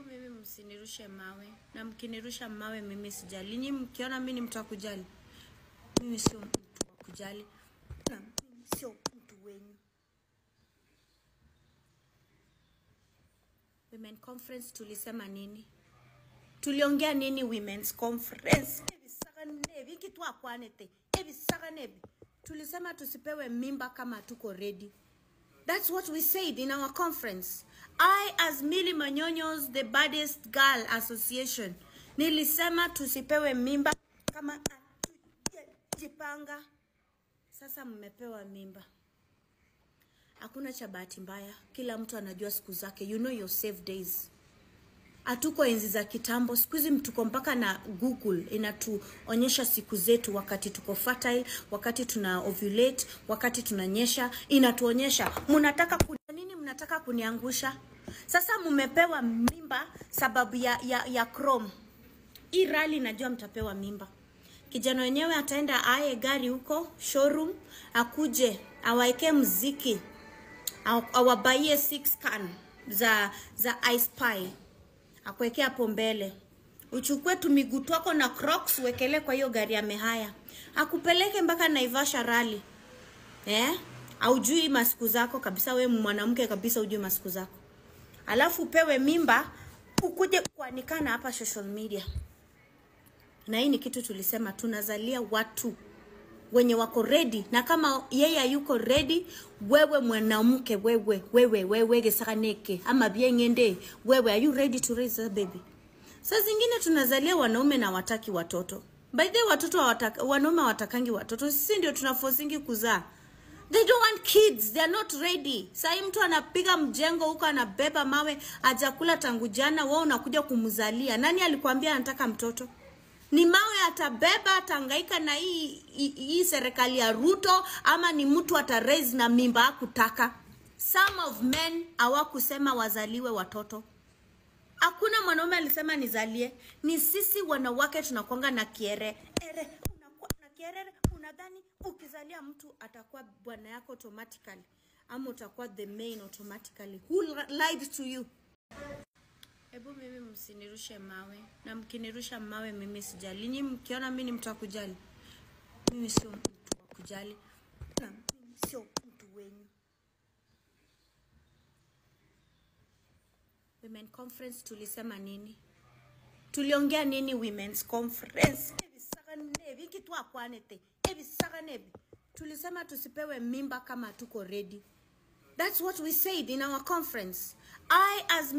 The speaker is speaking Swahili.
Hebu mimi msinirushe mawe. Na mkinirusha mawe mimi sijali. Nyinyi mkiona mimi ni mtu wa kujali. Mimi sio mtu wa kujali. Na mimi sio mtu wenyu. Women conference tulisema nini? Tuliongea nini women's conference? Tulisema tusipewe mimba kama tuko ready. That's what we said in our conference. I, as Milly Manyonyo's The Baddest Girl Association, nilisema tusipewe mimba kama hatujipanga. Sasa mmepewa mimba. Hakuna cha bahati mbaya. Kila mtu anajua siku zake. You know your safe days. Hatuko enzi za kitambo. Siku hizi mtuko mpaka na Google inatuonyesha siku zetu, wakati tuko fertile, wakati tuna ovulate, wakati tunanyesha, inatuonyesha. Mnataka nini? Mnataka kuniangusha? Sasa mmepewa mimba sababu ya Chrome. Hii rally najua mtapewa mimba. Kijana wenyewe ataenda aye gari huko showroom, akuje awaeke muziki, awabaie 6 can za ice pie, akuwekea hapo mbele. Uchukue tumiguu twako na Crocs uwekele kwa hiyo gari ya mehaya. Akupeleke mpaka Naivasha rally. Haujui masiku zako kabisa, wewe mwanamke kabisa hujui masiku zako. Alafu upewe mimba ukuje kuanikana hapa social media. Na hii ni kitu tulisema tunazalia watu wenye wako ready, na kama yeye yuko ready, wewe mwanamke, wewe gesakaneke ama biengende, wewe are you ready to raise a baby? Sasa zingine tunazalia wanaume na wataki watoto. By the way, watoto wanaume watakangi watoto, sisi ndio tunaforcingi kuzaa. They don't want kids, they are not ready. Sasa mtu anapiga mjengo huko, anabeba mawe, hajakula tangu jana, wewe unakuja kumzalia. Nani alikwambia anataka mtoto? Ni mawe atabeba, atangaika na hii serikali ya Ruto, ama ni mtu ataraise na mimba kutaka? Some of men hawakusema wazaliwe watoto. Hakuna mwanaume alisema nizalie. Ni sisi wanawake tunakuanga na kiere. Unakuwa na kiere, unadhani ukizalia mtu atakuwa bwana yako automatically, ama utakuwa the main automatically. Who lied to you? Hebu mimi msinirushe mawe. Na mkinirusha mawe mimi sijali. Nyinyi mkiona mimi ni mtu wa kujali. Mimi sio mtu wa kujali. Na mimi sio mtu wenyu. Women conference tulisema nini? Tuliongea nini women's conference? Tulisema tusipewe mimba kama tuko ready. That's what we said in our conference. I, as